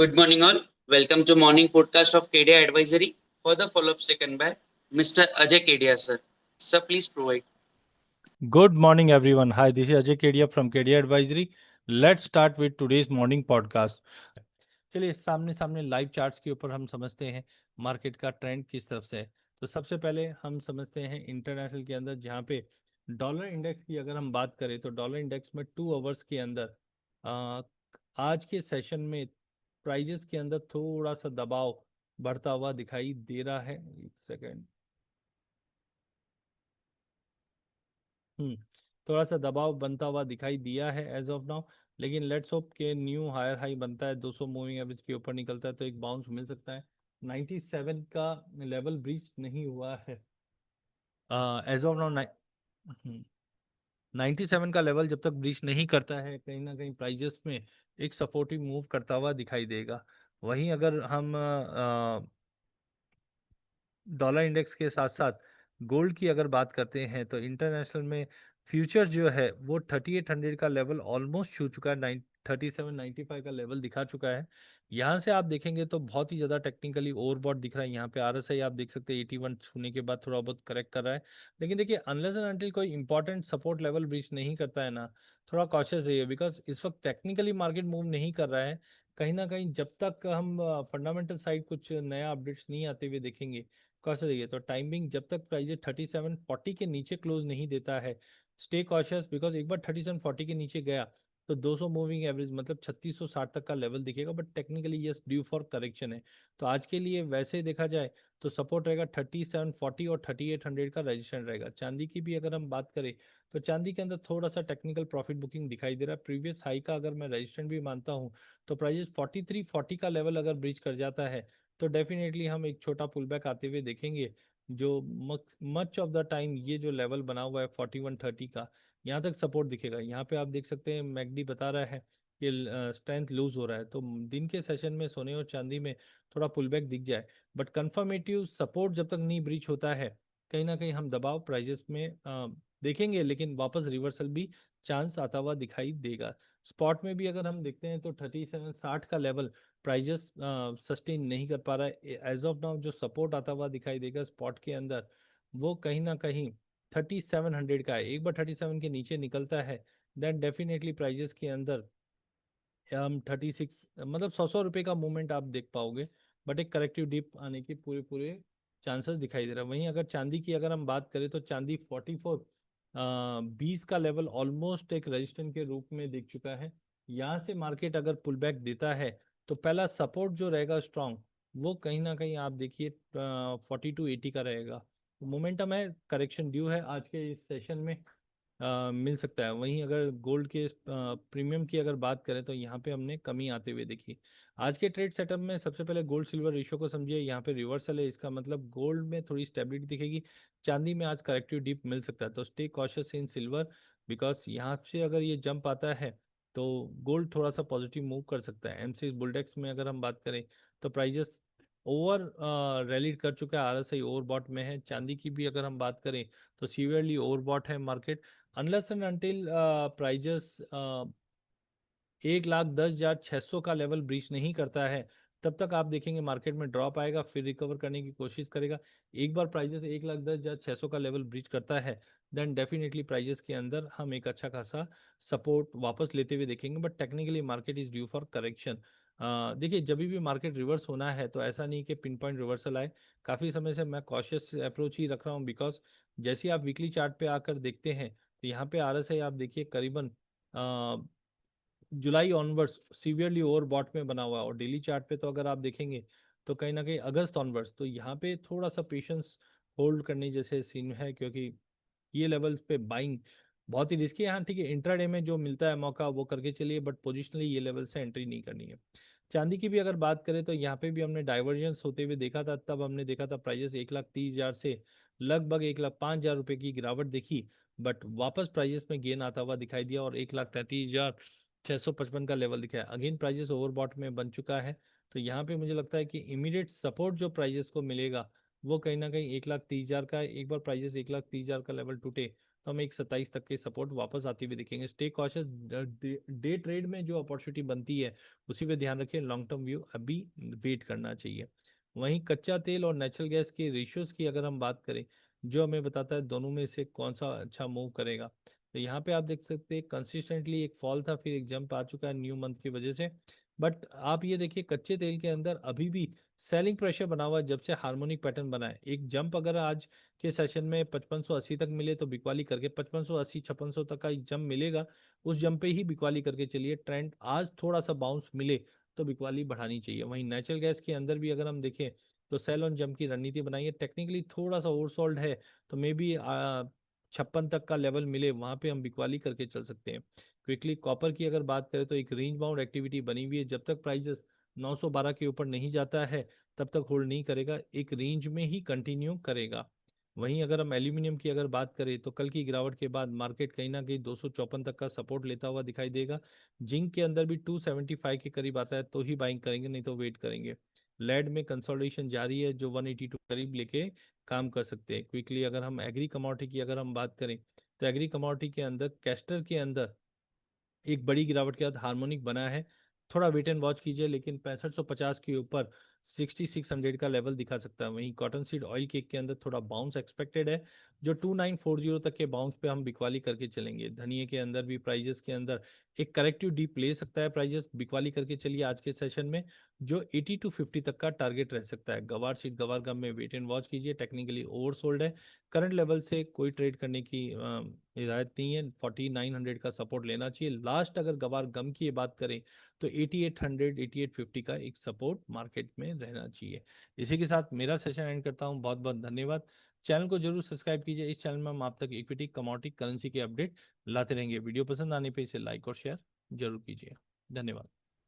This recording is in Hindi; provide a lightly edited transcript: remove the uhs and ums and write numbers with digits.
Good morning, all. Welcome to morning podcast of KDI Advisory. For the follow-up taken by Mr. Ajay Kedia, sir. Sir, please provide. Good morning, everyone. Hi, this is Ajay Kedia from KDI Advisory. Let's start with today's morning podcast. चलिए सामने सामने लाइव चार्ट्स के ऊपर हम समझते हैं मार्केट का ट्रेंड किस तरफ से है। तो सबसे पहले हम समझते हैं इंटरनेशनल के अंदर, जहाँ पे डॉलर इंडेक्स की अगर हम बात करें तो डॉलर इंडेक्स में 2 आवर्स के अंदर आज के सेशन में प्राइजेस के अंदर थोड़ा सा दबाव बढ़ता हुआ दिखाई दे रहा है। एक सेकेंड। थोड़ा सा दबाव बनता हुआ दिखाई दिया है एज ऑफ नाउ, लेकिन लेट्स होप के न्यू हायर हाई बनता है, 200 मूविंग एवरेज के ऊपर निकलता है तो एक बाउंस मिल सकता है। 97 का लेवल ब्रीच नहीं हुआ है एज ऑफ नाउ। 97 का लेवल जब तक ब्रीच नहीं करता है, कहीं ना कहीं प्राइजेस में एक सपोर्टिव मूव करता हुआ दिखाई देगा। वहीं अगर हम डॉलर इंडेक्स के साथ साथ गोल्ड की अगर बात करते हैं तो इंटरनेशनल में फ्यूचर जो है वो 3800 का लेवल ऑलमोस्ट छू चुका है। 3795 का लेवल दिखा चुका है। यहाँ से आप देखेंगे तो बहुत ही ज़्यादा टेक्निकली ओवरबॉट दिख रहा है। यहाँ पे आरएसआई आप देख सकते हैं 81 छूने के बाद थोड़ा बहुत करेक्ट कर रहा है। लेकिन देखिए, अनलेस एंड अनटिल कोई इंपॉर्टेंट सपोर्ट लेवल ब्रीच नहीं करता है ना, थोड़ा कॉशियस रहिए, बिकॉज इस वक्त टेक्निकली मार्केट मूव नहीं कर रहा है। कहीं ना कहीं जब तक हम फंडामेंटल साइड कुछ नया अपडेट्स नहीं आते हुए देखेंगे, कॉशियस रहिए। तो टाइमिंग जब तक प्राइस 3740 के नीचे क्लोज नहीं देता है, स्टे कॉशियस, बिकॉज एक बार 3740 के नीचे गया तो 200 मूविंग एवरेज मतलब 3660 तक का लेवल दिखेगा, but technically yes due for correction है। तो आज के लिए वैसे देखा जाए तो सपोर्ट रहेगा 3740 और 3800 का रजिस्टेंस रहेगा। चांदी की भी अगर हम बात करें तो चांदी के अंदर थोड़ा सा टेक्निकल प्रॉफिट बुकिंग दिखाई दे रहा है। प्रीवियस हाई का अगर मैं रजिस्टेंस भी मानता हूँ तो प्राइस 4340 का लेवल अगर ब्रीच कर जाता है तो डेफिनेटली हम एक छोटा पुल बैक आते हुए देखेंगे। जो मच ऑफ द टाइम ये जो लेवल बना हुआ है 4130 का, यहाँ तक सपोर्ट दिखेगा। यहाँ पे आप देख सकते हैं मैकडी बता रहा है कि स्ट्रेंथ लूज हो रहा है, तो दिन के सेशन में सोने और चांदी में थोड़ा पुल बैक दिख जाए, बट कंफर्मेटिव सपोर्ट जब तक नहीं ब्रीच होता है, कहीं ना कहीं हम दबाव प्राइजेस में देखेंगे, लेकिन वापस रिवर्सल भी चांस आता हुआ दिखाई देगा। स्पॉट में भी अगर हम देखते हैं तो 3760 का लेवल प्राइजेस सस्टेन नहीं कर पा रहा है एज ऑफ नाउ। जो सपोर्ट आता हुआ दिखाई देगा स्पॉट के अंदर, वो कहीं ना कहीं 3700 का है। एक बार 37 के नीचे निकलता है, देन डेफिनेटली प्राइजेस के अंदर हम 36 मतलब 100 रुपये का मूवमेंट आप देख पाओगे, बट एक करेक्टिव डिप आने के पूरे पूरे चांसेस दिखाई दे रहा है। वहीं अगर चांदी की अगर हम बात करें तो चांदी 44 20 का लेवल ऑलमोस्ट एक रेजिस्टेंस के रूप में दिख चुका है। यहाँ से मार्केट अगर पुल बैक देता है तो पहला सपोर्ट जो रहेगा स्ट्रांग, वो कहीं ना कहीं आप देखिए 4280 का रहेगा। मोमेंटम है, करेक्शन ड्यू है आज के इस सेशन में, मिल सकता है। वहीं अगर गोल्ड के प्रीमियम की अगर बात करें तो यहाँ पे हमने कमी आते हुए देखी। आज के ट्रेड सेटअप में सबसे पहले गोल्ड सिल्वर रेशियो को समझिए। यहाँ पे रिवर्सल है, इसका मतलब गोल्ड में थोड़ी स्टेबिलिटी दिखेगी, चांदी में आज करेक्टिव डिप मिल सकता है। तो stay cautious in silver, because यहाँ से अगर ये जंप आता है तो गोल्ड थोड़ा सा पॉजिटिव मूव कर सकता है। एमसीएक्स बुलडेक्स में अगर हम बात करें तो प्राइजेस ओवर रैलीड कर चुका है, आरएसआई ओवरबॉट में है। चांदी की भी अगर हम बात करें तो सीवियरली ओवरबॉट है market. Unless and until prices 1,10,600 का लेवल ब्रीच नहीं करता है, तब तक आप देखेंगे मार्केट में ड्रॉप आएगा, फिर रिकवर करने की कोशिश करेगा। एक बार प्राइजेस 1,10,600 का लेवल ब्रीच करता है, देन डेफिनेटली प्राइजेस के अंदर हम एक अच्छा खासा सपोर्ट वापस लेते हुए देखेंगे, but technically market is due for correction. देखिए, जब भी मार्केट रिवर्स होना है तो ऐसा नहीं कि पिन पॉइंट रिवर्सल आए। काफ़ी समय से मैं कॉशियस अप्रोच ही रख रहा हूँ, बिकॉज जैसे आप वीकली चार्ट पे आकर देखते हैं तो यहाँ पे आरएसआई आप देखिए करीबन जुलाई ऑनवर्ड्स सीवियरली ओवरबॉट में बना हुआ है, और डेली चार्ट पे तो अगर आप देखेंगे तो कहीं ना कहीं अगस्त ऑनवर्ड्स, तो यहाँ पे थोड़ा सा पेशेंस होल्ड करने जैसे सीन है, क्योंकि ये लेवल्स पे बाइंग बहुत ही रिस्की है। हाँ ठीक है, इंट्राडे में जो मिलता है मौका वो करके चलिए, बट पोजिशनली ये लेवल से एंट्री नहीं करनी है। चांदी की भी अगर बात करें तो यहाँ पे भी हमने डाइवर्जेंस होते हुए देखा था, तब हमने देखा था प्राइजेस 1,30,000 से लगभग 1,05,000 रुपये की गिरावट देखी, बट वापस प्राइजेस में गेन आता हुआ दिखाई दिया और 1,33,655 का लेवल दिखाया। अगेन प्राइजेस ओवरबॉट में बन चुका है, तो यहाँ पे मुझे लगता है कि इमीडिएट सपोर्ट जो प्राइजेस को मिलेगा वो कहीं ना कहीं 1,30,000 का है। एक बार प्राइजेस 1,30,000 का लेवल टूटे तो हम एक 27 तक के सपोर्ट वापस आते हुए दिखेंगे। स्टे कॉशियस, डे ट्रेड में जो अपॉर्चुनिटी बनती है उसी पे ध्यान रखें, लॉन्ग टर्म व्यू अभी वेट करना चाहिए। वहीं कच्चा तेल और नेचुरल गैस के रेशियोज की अगर हम बात करें, जो हमें बताता है दोनों में से कौन सा अच्छा मूव करेगा, तो यहाँ पे आप देख सकते हैं कंसिस्टेंटली एक फॉल था, फिर एक जंप आ चुका है न्यू मंथ की वजह से। बट आप ये देखिए कच्चे तेल के अंदर अभी भी सेलिंग प्रेशर बना हुआ है, जब से हार्मोनिक पैटर्न बना है। एक जंप अगर आज के सेशन में 5580 तक मिले तो बिकवाली करके 5580 5600 तक का एक जंप मिलेगा, उस जंप पे ही बिकवाली करके चलिए। ट्रेंड आज थोड़ा सा बाउंस मिले तो बिकवाली बढ़ानी चाहिए। वहीं नेचुरल गैस के अंदर भी अगर हम देखें तो सेल ऑन जंप की रणनीति बनाई है, टेक्निकली थोड़ा सा ओवरसोल्ड है, तो मे बी 56 तक का लेवल मिले वहां पे हम बिकवाली करके चल सकते हैं। क्विकली कॉपर की अगर बात करें तो एक रेंज बाउंड एक्टिविटी बनी हुई है, जब तक प्राइस 912 के ऊपर नहीं जाता है तब तक होल्ड नहीं करेगा, एक रेंज में ही कंटिन्यू करेगा। वहीं अगर हम एल्यूमिनियम की अगर बात करें तो कल की गिरावट के बाद मार्केट कहीं ना कहीं 254 तक का सपोर्ट लेता हुआ दिखाई देगा। जिंक के अंदर भी 275 के करीब आता है तो ही बाइंग करेंगे, नहीं तो वेट करेंगे। लेड में कंसोलिडेशन जारी है, जो 182 करीब लेके काम कर सकते हैं। क्विकली अगर हम एग्री कमोडिटी की अगर हम बात करें तो एग्री कमोडिटी के अंदर कैस्टर के अंदर एक बड़ी गिरावट के बाद हार्मोनिक बना है, थोड़ा वेट एंड वॉच कीजिए, लेकिन 6550 के ऊपर 6600 का लेवल दिखा सकता है। वहीं कॉटन सीड ऑयल केक के अंदर थोड़ा बाउंस एक्सपेक्टेड है, जो 2940 तक के बाउंस पे हम बिकवाली करके चलेंगे। धनिये के अंदर भी प्राइजेस के अंदर एक करेक्टिव डीप ले सकता है, प्राइजेस बिकवाली करके चलिए आज के सेशन में, जो 80 to 50 तक का टारगेट रह सकता है। गवार सीड गवार गम में वेट एंड वॉच कीजिए, टेक्निकली ओवरसोल्ड है, करंट लेवल से कोई ट्रेड करने की हिदायत नहीं है। 4900 का सपोर्ट लेना चाहिए। लास्ट अगर गवार गम की बात करें तो 8800 8850 का एक सपोर्ट मार्केट में रहना चाहिए। इसी के साथ मेरा सेशन एंड करता हूं, बहुत बहुत धन्यवाद। चैनल को जरूर सब्सक्राइब कीजिए, इस चैनल में हम आप तक इक्विटी कमोडिटी करेंसी के अपडेट लाते रहेंगे। वीडियो पसंद आने पे इसे लाइक और शेयर जरूर कीजिए। धन्यवाद।